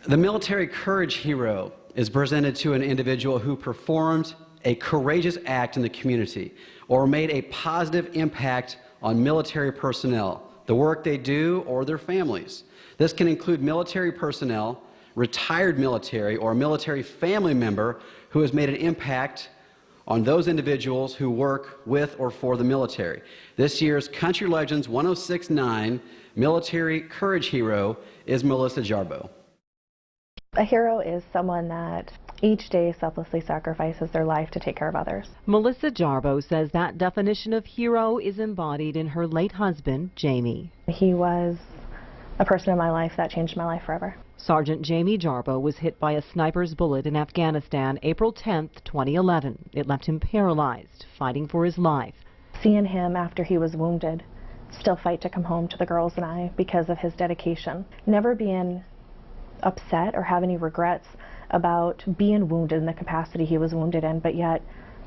The military courage hero is presented to an individual who performed a courageous act in the community or made a positive impact on military personnel, the work they do, or their families. This can include military personnel, retired military, or a military family member who has made an impact on those individuals who work with or for the military. This year's Country Legends 1069 Military Courage Hero is Melissa Jarboe. A hero is someone that each day selflessly sacrifices their life to take care of others. Melissa Jarboe says that definition of hero is embodied in her late husband, Jamie. He was a person in my life that changed my life forever. Sergeant Jamie Jarboe was hit by a sniper's bullet in Afghanistan April 10, 2011. It left him paralyzed, fighting for his life. Seeing him after he was wounded still fight to come home to the girls and I because of his dedication. Never being upset or have any regrets about being wounded in the capacity he was wounded in, but yet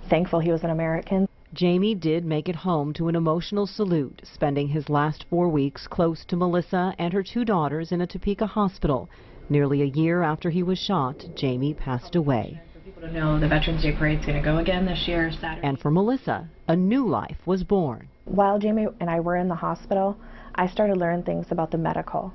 thankful he was an American. Jamie did make it home to an emotional salute, spending his last 4 weeks close to Melissa and her 2 daughters in a Topeka hospital. Nearly a year after he was shot, Jamie passed away. For people to know the Veterans Day Parade's going to go again this year, Saturday. And for Melissa, a new life was born. While Jamie and I were in the hospital, I started learning things about the medical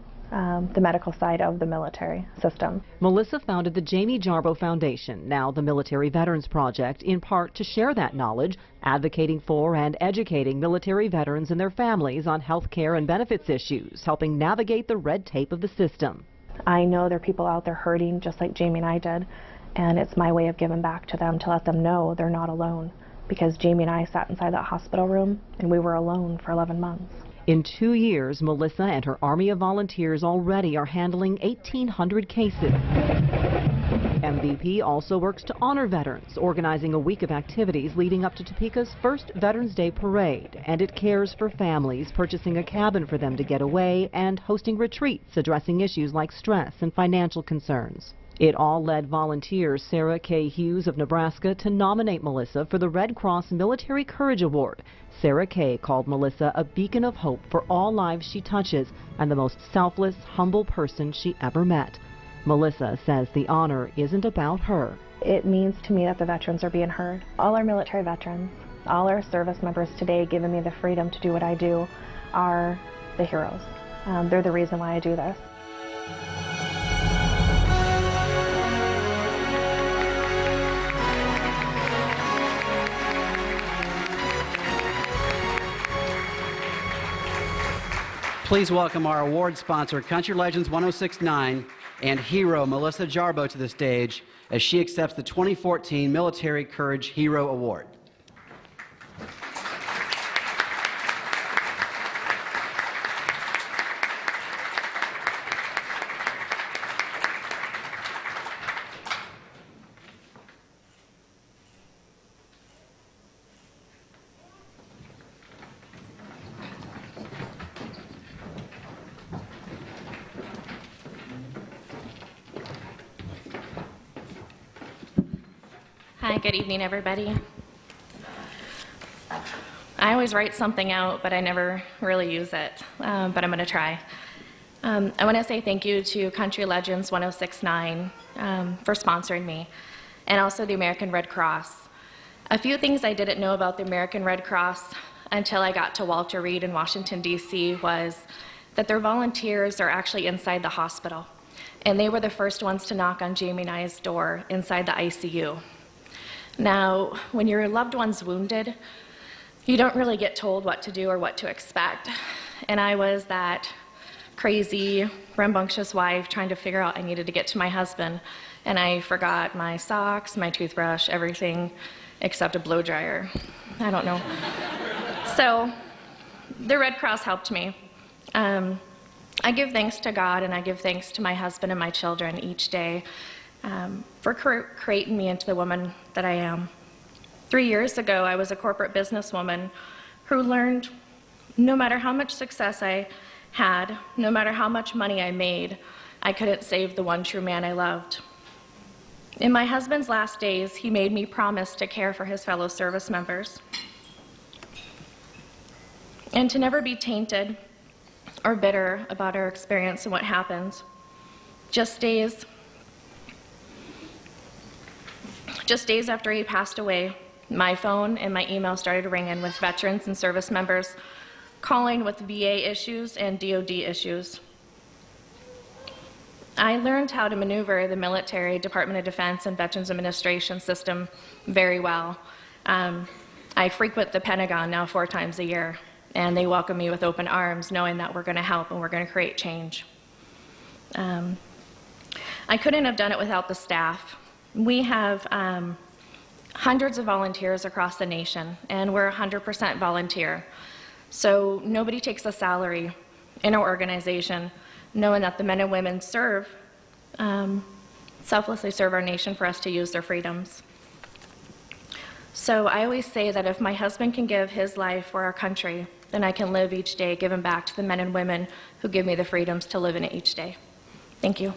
side of the military system. Melissa founded the Jamie Jarboe Foundation, now the Military Veterans Project, in part to share that knowledge, advocating for and educating military veterans and their families on health care and benefits issues, helping navigate the red tape of the system. I know there are people out there hurting just like Jamie and I did, and it's my way of giving back to them to let them know they're not alone, because Jamie and I sat inside that hospital room and we were alone for 11 months. In 2 years, Melissa and her army of volunteers already are handling 1,800 cases. MVP also works to honor veterans, organizing a week of activities leading up to Topeka's first Veterans Day Parade. And it cares for families, purchasing a cabin for them to get away and hosting retreats addressing issues like stress and financial concerns. It all led volunteer Sarah K. Hughes of Nebraska to nominate Melissa for the Red Cross Military Courage Award. Sarah K. called Melissa a beacon of hope for all lives she touches and the most selfless, humble person she ever met. Melissa says the honor isn't about her. It means to me that the veterans are being heard. All our military veterans, all our service members today giving me the freedom to do what I do are the heroes. They're the reason why I do this. Please welcome our award sponsor, Country Legends 1069, and hero Melissa Jarboe to the stage as she accepts the 2014 Military Courage Hero Award. Hi, good evening, everybody. I always write something out, but I never really use it, but I'm going to try. I want to say thank you to Country Legends 1069 for sponsoring me, and also the American Red Cross. A few things I didn't know about the American Red Cross until I got to Walter Reed in Washington, D.C. was that their volunteers are actually inside the hospital, and they were the first ones to knock on Jamie and I's door inside the ICU. Now, when your loved one's wounded, you don't really get told what to do or what to expect. And I was that crazy, rambunctious wife trying to figure out I needed to get to my husband, and I forgot my socks, my toothbrush, everything except a blow dryer. I don't know. So the Red Cross helped me. I give thanks to God, and I give thanks to my husband and my children each day for creating me into the woman that I am. 3 years ago, I was a corporate businesswoman who learned no matter how much success I had, no matter how much money I made, I couldn't save the one true man I loved. In my husband's last days, he made me promise to care for his fellow service members and to never be tainted or bitter about our experience and what happens. Just days Just days after he passed away, my phone and my email started ringing with veterans and service members calling with VA issues and DOD issues. I learned how to maneuver the military, Department of Defense, and Veterans Administration system very well. I frequent the Pentagon now 4 times a year, and they welcome me with open arms, knowing that we're going to help and we're going to create change. I couldn't have done it without the staff. We have hundreds of volunteers across the nation, and we're 100% volunteer. So nobody takes a salary in our organization, knowing that the men and women serve, selflessly serve our nation for us to use their freedoms. So I always say that if my husband can give his life for our country, then I can live each day giving back to the men and women who give me the freedoms to live in it each day. Thank you.